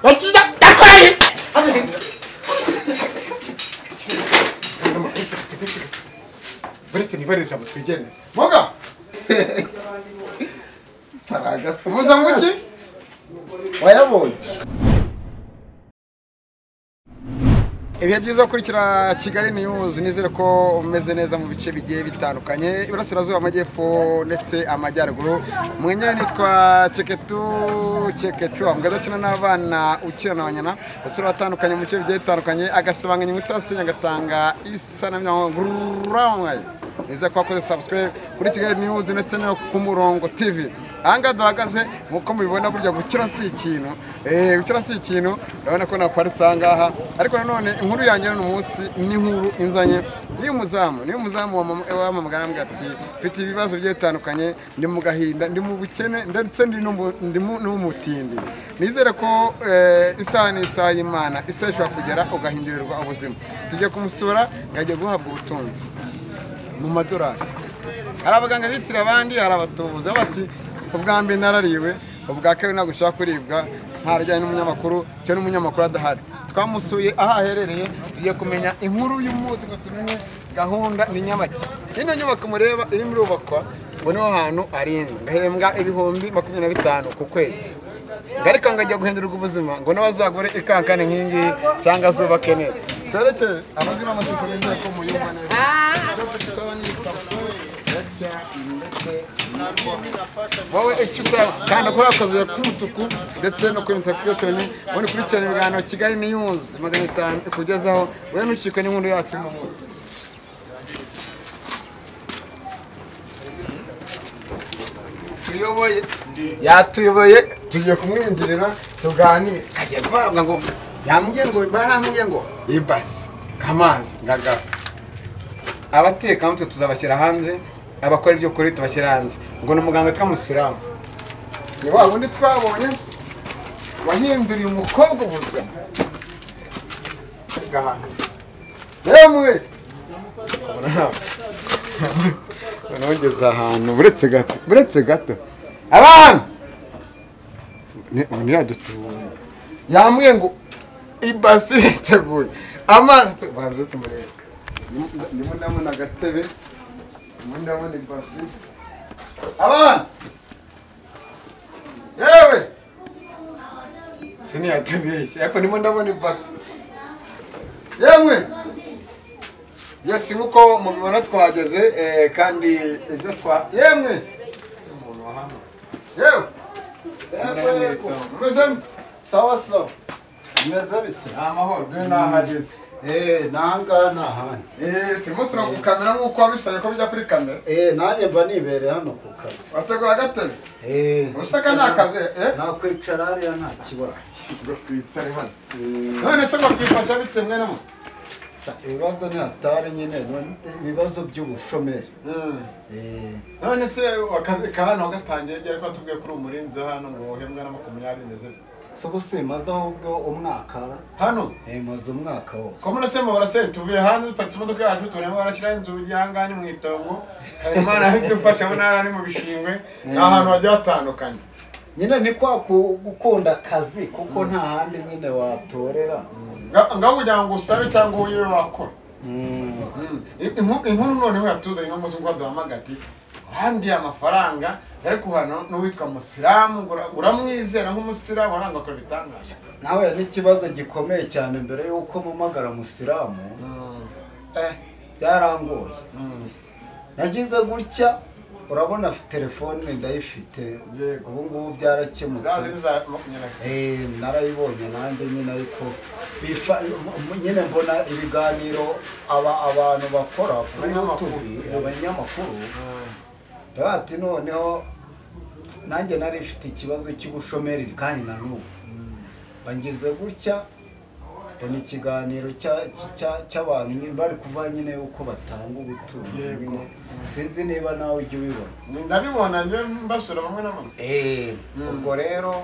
Bakira yakwaye. Buretse nivarisha mutwigene. Moga. Faraga Uvuza nguki? wayabonye. Ibihe byiza kurikira Kigali News, nizere ko umeze neza mu bice bigiye bitandukanye iburasirazuba, amajyepfo ndetse amajyaruguru. Mwenyewe nitwa Ceketu amgadakina n'abana ukina n'abanyana basura batandukanye mu bice bigiye bitandukanye, agasibanganya mutasenya gatanga isanamya ngururawe. Nize ko akoze subscribe kuri Kigali News ndetse no ku Murongo TV. Anga duhagaze nkuko mubibona burya gukira si ikintu, gukira si ikintu. Urabona ko na Paris angaha, ariko nanone inkuru yanjye n'umunsi ni inkuru inzanye niyo muzamu wa mamagara mbwati mfite ibibazo bigiye bitandukanye, ndi mu gahinda, ndi mu bukene ndetse ndi no mutindi. Nizere ko isaha y'Imana isesha kugera ugahindurirwa ubuzima. Tujye kumusura yagiye guhabwa ubutunzi mu madorari. Hari abaganga bitira abandi, hari abatubuza bati ubwa mbere narariwe, ubwa kabiri nagushaka kuribwa. Ntarajyanye n'umunyamakuru cyo n'umunyamakuru adahari. Twamusuye aha aherereye, tugiye kumenya inkuru y'umunsi ngo tumenye gahunda ni Nyamaki. Ino nyubako mureba iri muri ubakwa, ngo niho hantu arindwi, ngahembwa ibihumbi 25 ku kwezi. Ngarika ngajya guhindurirwa ubuzima ngo n'abazagore ikankane nkingi cyangwa zubake neza. Twerekeye amazina amashusho neza ko muyumva neza. Wowe icyo usaba kanda kuri akazi k'umutuku ndetse no kuri notification, ubone kurikirana ibiganiro Kigali News 500 ikugezaho, wowe ntukikwe n'inkuru yacu mu munsi. Yatuyoboye tugiye kumwinjirira tuganire. Kagiye kuvuga ngo yambwiye ngo barambwiye ngo ibasi kamazi ngagafa. Abateka mutwe tuzabashyira hanze, abakora ibyo kuri tubashyira hanze. Ngo n'umuganga twamusiramu. Ni wa wundi twabonye wahinduriye umukobwa ubuzima. Gahana. Yemwe. Nongeza ahantu buretse gato. Abana. Ni yadutuye. Yambwiye ngo ibasi teguye. Amazi banze tumurebe. Ndimo ndabona agatebe. Ndabona ibasi. Abana. Yewe. Sini yatebeshye ariko ndimo ndabona ibasi. Yemwe. Yesi nkuko mubibona twageze kandi ejo yemwe. Umuntu wa hano. Yewe. Sawa sawa. Meze bite? Amahoro bwe nahageze. Nanga nahandi. Turimo turagukamera nkuko wabisaye ko bijya kuri kamera. Nanjye mba nibere hano ku kazi. Wateguye agatebe? Usaka nakaze nakwicara hariya nta kibazo. Ngo twicare hano. None se bakifasha bite mwe namo? Ibibazo ni hatari nyine, ibibazo by'ubushomeri. None se akazi kahano gatangiye gere ko tubwiye kuri umurinzi hano ngo uhembwa na 20 meze. So bose maze ahubwo umwaka hano maze umwaka wose. Ko muri sema barase tuvuye hanze parti imodoka yacu turemo barashyira inzu yangani mu itongo. Kayimana hidufasha bunara ni mu bishingwe n'ahantu hajya hatandukanye. Nyine ni kwa gukunda akazi kuko nta handi nyine watorera. Ngaho kugira ngo usabe cyangwa uye wakora. Inkuru noneho yatuzanye no muzi ngo duhamagati handi amafaranga ariko hano n'uwitwa Musiramu uramwizera nk'umusiramu aranga ko bitangaje. Nawe n'ikibazo gikomeye cyane mbere yuko mumagara Musiramu. Byarangoye. Nagize gutya urabona afite telefone ndayifite, ubu ngubu byarakemutse. Narayibonye nanjye nyine ariko nyine mbona ibiganiro abantu bakora kuri YouTube, abanyamakuru. Ndabati noneho nanjye nari ifite ikibazo cy'ubushomeri kandi na n'ubu. Bangize gutya ni ikiganiro cy'abantu nyine bari kuva nyine uko batanga ubutunzi. Sinzi niba nawe ujye ubibona. Ndabibona njye mbasura bamwe na bamwe. Ubwo rero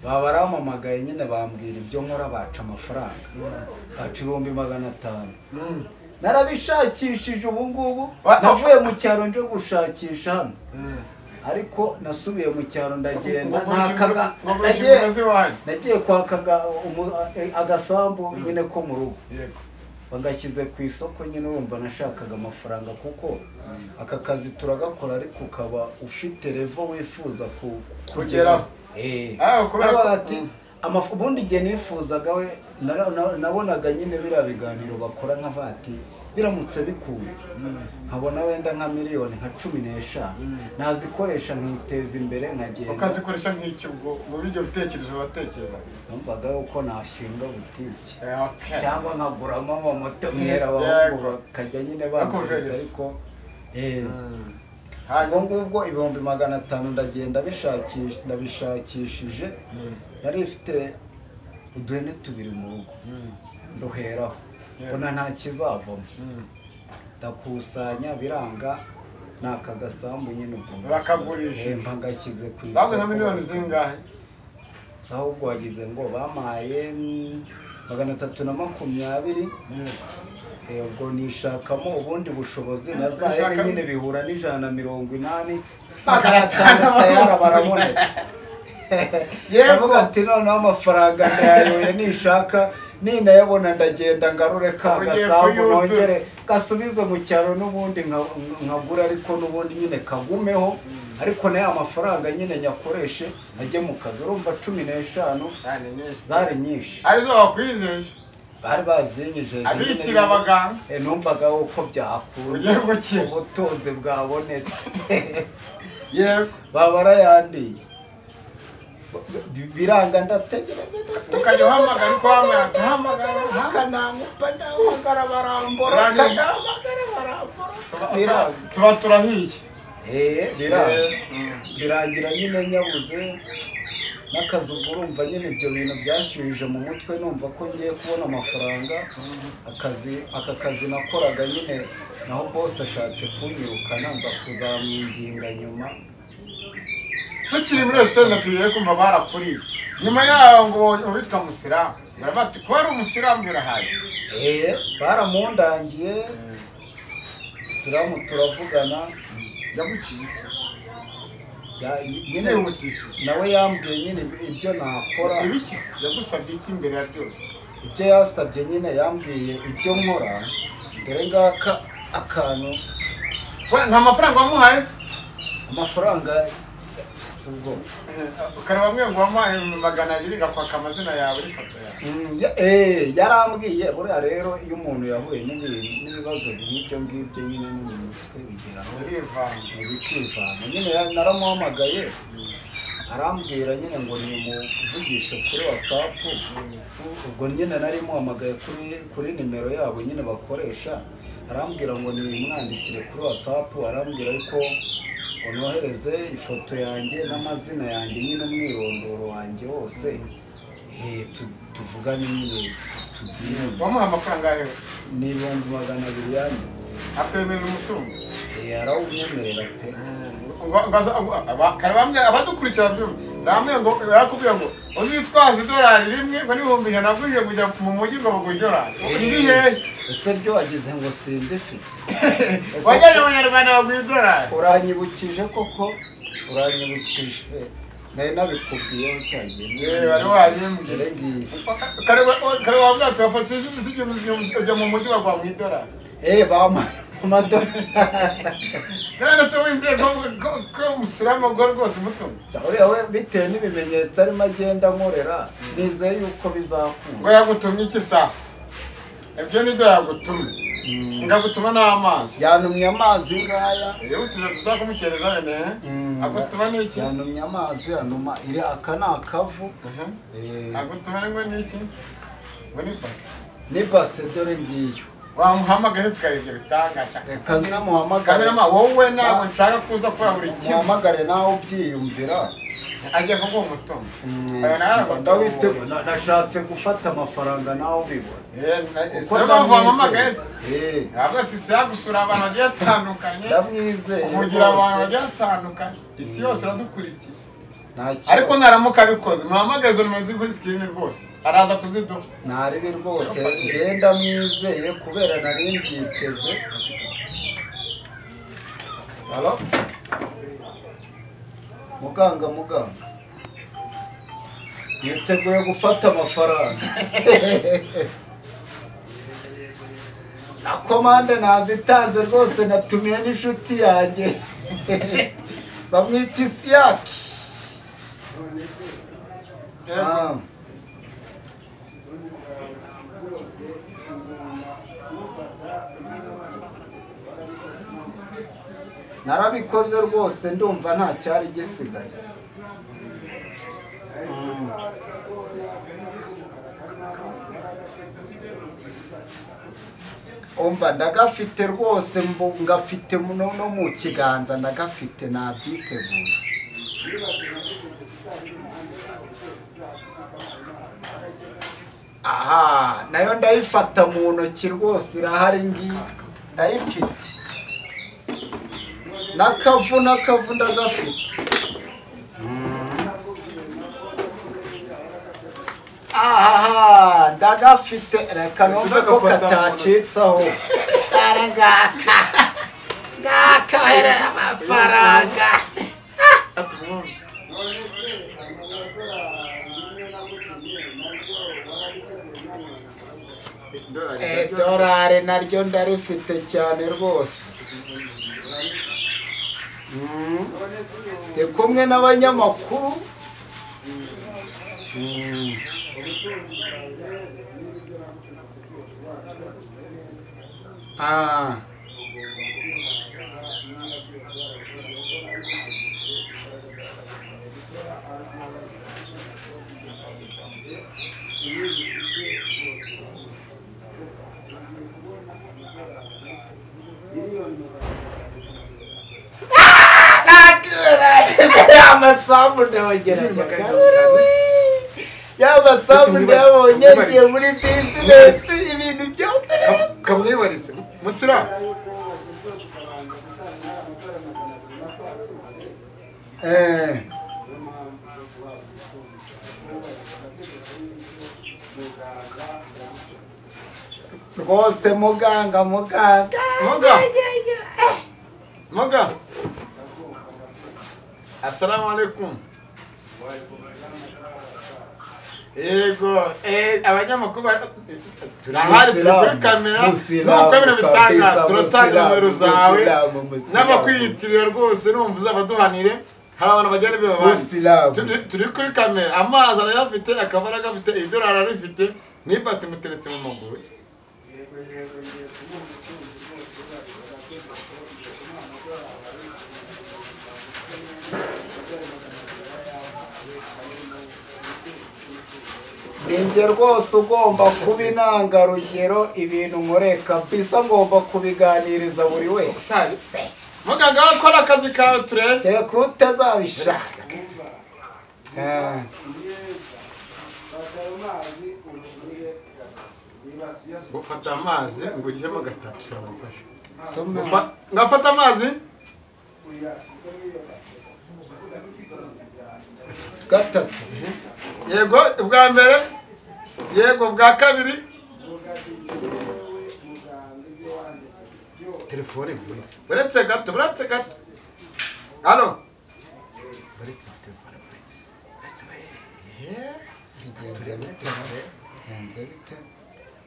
baba baramamagaye nyine bambwira ibyo nkora, baca amafaranga. Baca 500. Narabishakishije ubu ngubu navuye mu cyaro nje gushakisha hano. ariko nasubiye mu cyaro ndagenda nagiye kwaka agasambu nyine ko mu rugo bagashyize ku isoko nyine urumva nashakaga amafaranga kuko aka kazi turagakora ariko ukaba ufite revo wifuza kugeraho ubundi igihe nifuzaga we nabonaga nyine biriya biganiro bakora nka vati biramutse bikunze nkabona wenda nka miliyoni nka 15 nazikoresha nkiteza imbere nkagenda ukazikoresha nk'icyo mu buryo bitekerezo watekereza numvaga uko nashinga butike cyangwa nkaguramo amamoto mwera abahungu bakajya nyine bakoresha ariko ubwo ibihumbi 500 ndagenda ndabishakishije nari ifite uduhene tubiri mu rugo nduheraho mbona nta kizavamo ndakusanya biranga naka gasambu nyine ubwo bakagurisha mbangashyize ku isoko bavuga miliyoni zingahe ahubwo wagize ngo bamaye 320 ubwo nishakamo ubundi bushobozi nazaye nyine bihura n'180 500 barabonetse yego ati noneho amafaranga ndayayoye nishaka ninayabona ndagenda ngarure ka gasambu nongere gasubize mu cyaro n'ubundi nkagura ariko n'ubundi nyine kagumeho ariko nayo amafaranga nyine nyakoreshe ajye mu kazi urumva 15 zari nyinshi arizo bakwijeje bari bazinyejeje abitira abaganga numvaga uko byakura ubutunzi bwabonetse yego babara yandi biranga ndategereza ukajya uhamagara uko hamagara akanangupa ndahamagara barambora akanamagara barambora tuba turahiye birangira nyine nyabuze n'akazi ubwo urumva nyine ibyo bintu byashyuhije mu mutwe numva ko ngiye kubona amafaranga aka kazi nakoraga nyine naho boss ashatse kunyirukana nza kuzamwinginga nyuma tukiri muri restaurant tugiye kumva barakuriye nyuma yaho ngo ubitwa Musiramu barabati ko ari Umusiramu birahaye baramundangiye Musiramu turavugana yaguciye nyine nawe yambwiye nyine ibyo nakora ibiki yagusabye iki imbere ya byose ibyo yasabye nyine yambwiye ibyo nkora dore ngaka akantu nta mafaranga wamuhaye se amafaranga ubwo ukari bamwe ngo wamuhaye 200 gakwaka amazina yawe n'ifoto yawe yarambwiye buriya rero iyo umuntu yahuye n'ibibazo nk'ibyo ngibyo nyine n'umutwe bigeraho bikivanga nyine naramuhamagaye arambwira nyine ngo nimuvugishe kuri WhatsApp ubwo nyine nari muhamagaye kuri nimero yabo nyine bakoresha arambwira ngo nimwandikire kuri WhatsApp arambwira ko unohereze ifoto yanjye n'amazina yanjye nyine umwirondoro wanjye wose tuvugane nyine tugiye wamuha amafaranga yawe ni 200 yanditse akwemera umutungo yarawumyemerera pe karabambwe abadukurikira ramwe ngo yarakubwiye ngo uzitwaza $1 rimwe ngo n'ibihumbi 100 naguje kujya mu mujyi ngo bagujyorane ibihe ese byo wagize ngo sindefite wajyanye abanyarwanda bagujyorane uranyibukije koko uranyibukije naye nabikubwiyeho cyagiye wari wabimbwiye kare wabwa twafashije ujya mu mujyi bagwa mu $1 bama none se wizeye ko Umusiramu go rwose mutungo we bitewe n'ibimenyetso arimo agenda nkorera nizeye yuko bizakunda ngo yagutumye iki sasa ibyo ni $1 yagutumye ngagutuma n'amazi yanumye amazi ngaya tuje tuzakumukereza bene agutuma n'iki yanumye amazi anuma iri aka nakavu agutuma ngo n'iki ngo ni base dore ngiyo wamuhamagaye tukarebye bitangaje kanza muhamagare wowe ntabwo nshaka kuza kora buri kimwe muhamagare nawe ubyiyumvira ajye kuvuga umutungo nashatse gufata amafaranga nawe ubibona se bamuhamagaye ntabwo ati yagusura abantu bagiye batandukanye ndamwizeye kugira abantu bagiye batandukanye isi yose iradukurikiye ariko naramuka bikoze muhamagaze nimero ziri kuri screen rwose araza kuziduha naribi rwose ngenda mwizeye kubera nari mbyiteze Hello muganga niteguye gufata amafaranga na komande nazitanze rwose natumiye n'inshuti yanjye bamwita Isiyaki narabikoze rwose ndumva nta cyari gisigaye umva ndagafite rwose ngafite no mu kiganza ndagafite nabyiteguye aha nayo ndayifata mu ntoki rwose irahari ngiyi ndayifite n'akavu ndagafite aha ndagafite reka numve ko katacitsaho ngaka herera amafaranga dorari naryo ndarifite cyane rwose ndi kumwe n'abanyamakuru amasambu ndabagerageza y'amasambu ndabonye ngiye muri bizinesi ibintu byose kamwibarize musira rwose muganga assalamu alaikum yego abanyamakuru turahari turi kuri kamera nuko bino bitanga turatanga numero zawe n'abakwiyitirira rwose numva uzabaduhanire hari abantu bagenda bibabandi turi kuri kamera amazi arayafite akabara gafite idolari arifite n'ibasi muteretse mu maguru ninjye rwose ugomba kuba intangarugero ibintu nkoreka bisa ngomba kubiganiriza buri wese muganga wakora akazi kawe turebe kereka utazabishaka gufata amazi ngo ugiremo gatatu cyamufasha ngafata amazi gatatu yego ubwa mbere yego bwa kabiri telefone vuba buretse gato halo buretse telefone bigenze bite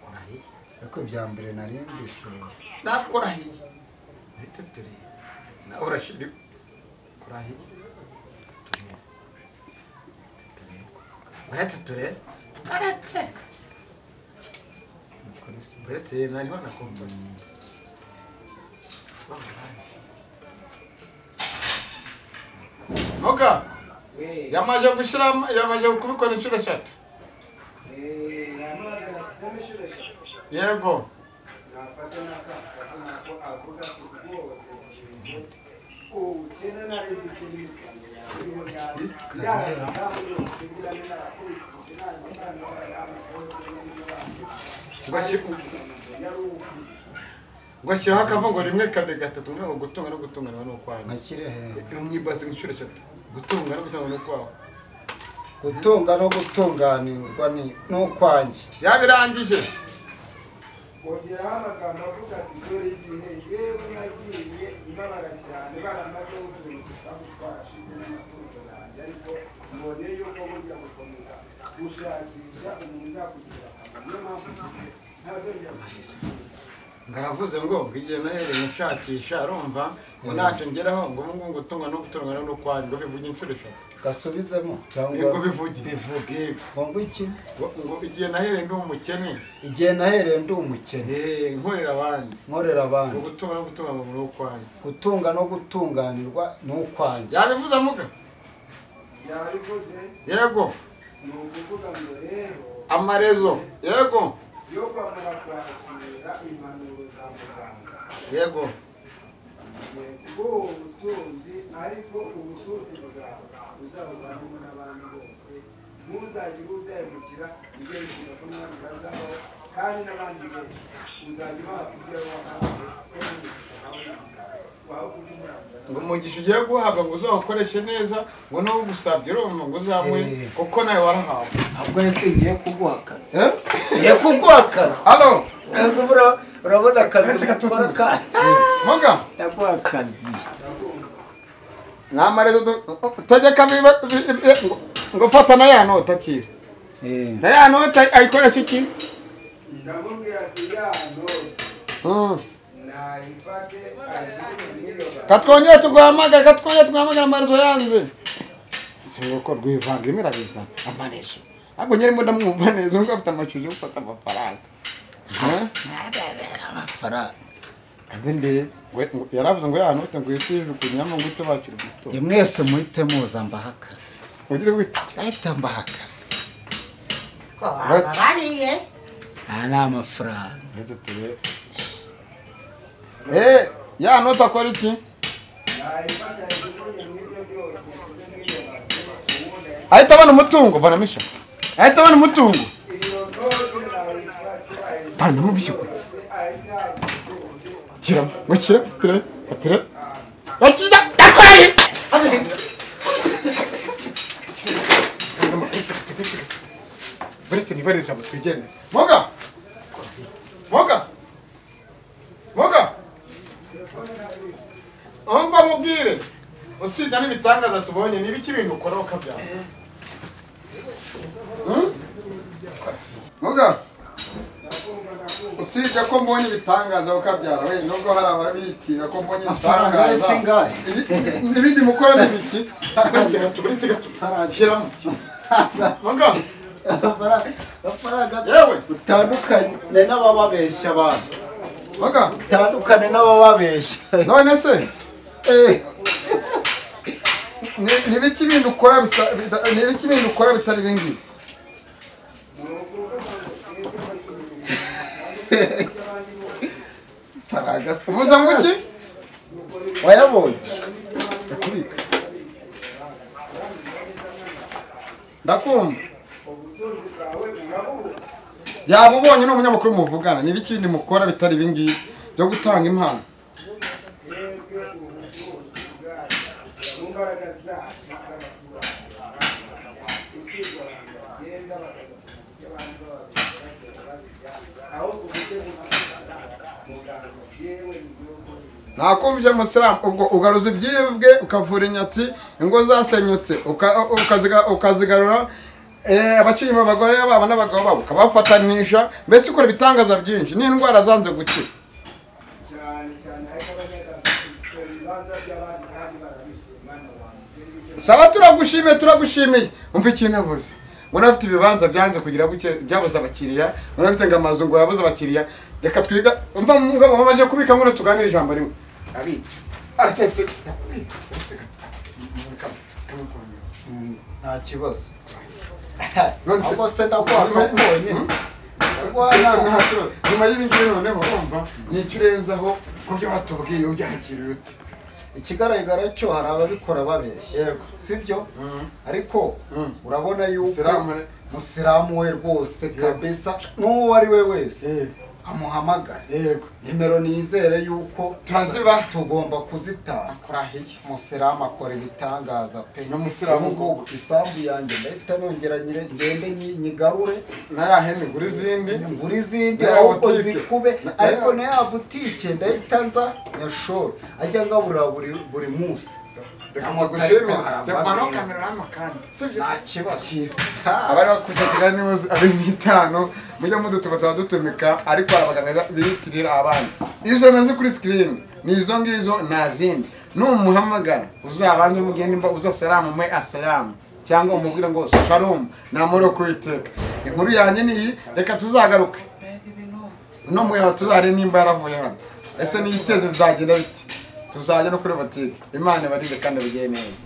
korahi ariko bya mbere nari mbishoje ndakorahi buretse turi na urashiri korahi buretse nani wana kumva Moga yamaje kubikora inshuro 3 yego Gwashira akavugo rimwe kabe gatatu mwe gutunga no gutungana no kwanya nakire he umyibaze inshuro 3 gutunga no gutungana no kwaho gutunga no gutunganirwa ni no kwanje yabirangije ongera amagambo avuga ati dore igihe yewe nagiye imbaraga cyane baramaze utuntu twashize n'amatungo mbonye yuko burya gukomeza gushakisha umuntu uzakugirira akamaro niyo mpamvu ntazongera ngaravuze ngo igihe nahereye nshakisha arumva ngo ntacyo ngeraho ngo ubu ngubu gutunga no gutunga no kwandi ngo bivuge inshuro eshatu gasubizemo cyangwa ngo bivuge ngo iki ngo igihe nahereye ndi umukene igihe nahereye ndi umukene nkorera abandi ngo gutunga no gutunga ngo ni ukwanjye gutunga no gutunganirwa ni ukwanjye yabivuze amuga yabivuze yego ni ukuvuga ngo rero amarezo yego yo kwamara kwakira impanuro za muganga yego bwo ubutunzi ariko ubutunzi bwawe uzabuganamo n'abantu bose ntuzagire uzahemukira ibyo bivuga ko n'abandi bazabaho kandi n'abandi benshi uzajya ubaha kugira ngo ngo umugisha ugiye guhabwa ngo uzawukoreshe neza ngo nawe ugusabye urumva ngo uzamuhe kuko nawe warahawe ahubwo ese ngiye kuguha akazi ngiye kuguha akazi halo urabona akazi muga ndaguha akazi n'amarezo utajya ngo fata na ya nota kira na ya nota ayikoresha iki ndamubwira ati ya nota nayifate katwongere tuguhamagara amarezo yanze sinuko rwivanga rimwe rabiza amarezo ahubwo nyarimo ndamwumva neza ngo afite amashusho yo gufata amafaranga amafaranga kanze mbere yaravuze ngo ya nota ngo yisije kunyama ngo tubakira ubuto mwese muhite muza mbaha akazi ugire wese ahita mbaha akazi ko babariye ni amafaranga ya nota akora iki ahita abona umutungo banamisha ahita abona umutungo banamubishye kira ngo kira tire bakira dakoye Buretse nivarisha mutwigende moga umva mubwire usibye n'ibitangaza tubonye n'ibiki bintu ukora ukabyara moga usibye ko mbonye ibitangaza ukabyara we nubwo hari ababitira ko mbonye ibitangaza ibindi mukora n'ibiki buretse gato shyiramo moga yewe utandukanye n'abababeshya abantu moga utandukane n'abababeshya none se n'ibiki bintu ukora bitari bingi uvuze ngo iki wayabonye ndakumva yaba ubonye n'umunyamakuru muvugana n'ibiki bindi mukora bitari bingi byo gutanga impano nakumvije musiramu ubwo ugaruza ibyibwe ukavura inyatsi ingo zasenyutse ukazigarura abaciye abagore babo n'abagabo babo ukabafatanisha mbese ukora ibitangaza byinshi n'indwara zanze gukira saba turagushimiye umva ikintu avuze ngo nafite ibibanza byanze kugira buke byabuze abakiriya ngo nafite ngo amazu ngo yabuze abakiriya reka twiga umva mugabo bamaze kubika ngo tuganire ijambo rimwe abitse aracyafite nta kibazo none se ndaguha akabonye nyuma y'ibingibi noneho urumva nicyo urenzaho ku byo watubwiye ubyakira ute ikigaragara cyo hari ababikora babeshya yego sibyo ariko urabona yuko musiramu we rwose kabisa n'uwo ari we wese amuhamagara yego nimero nizere yuko turaziba tugomba kuzitanga kurahiye musiramu akora ibitangaza pe n'umusiramu ngo isambu yanjye ndahita nongera ngende nyigarure nayahene ngura izindi ahubwo zikube ariko na ya butike ndahita nza nyashora ajya ngaburira buri munsi reka tugushimire cyangwa kamera n'amakandi nta kibazo abari bakujya Kigali News 25 mujya mudutuba dutumika ariko abaganga biritirira abandi izo meze kuri screen ni izo ngizo nazindi numuhamagara uzabanze umugende mba uzasalamu mwe assalamu cyangwa umubwira ngo shalom namoro kwiteka inkuru yanjye ni reka tuzagaruke no muya tuzare nimba yaravuye hano ese niyiteze bizagenda biti tuzajya no kuri botike Imana barire kandi bigiye neza.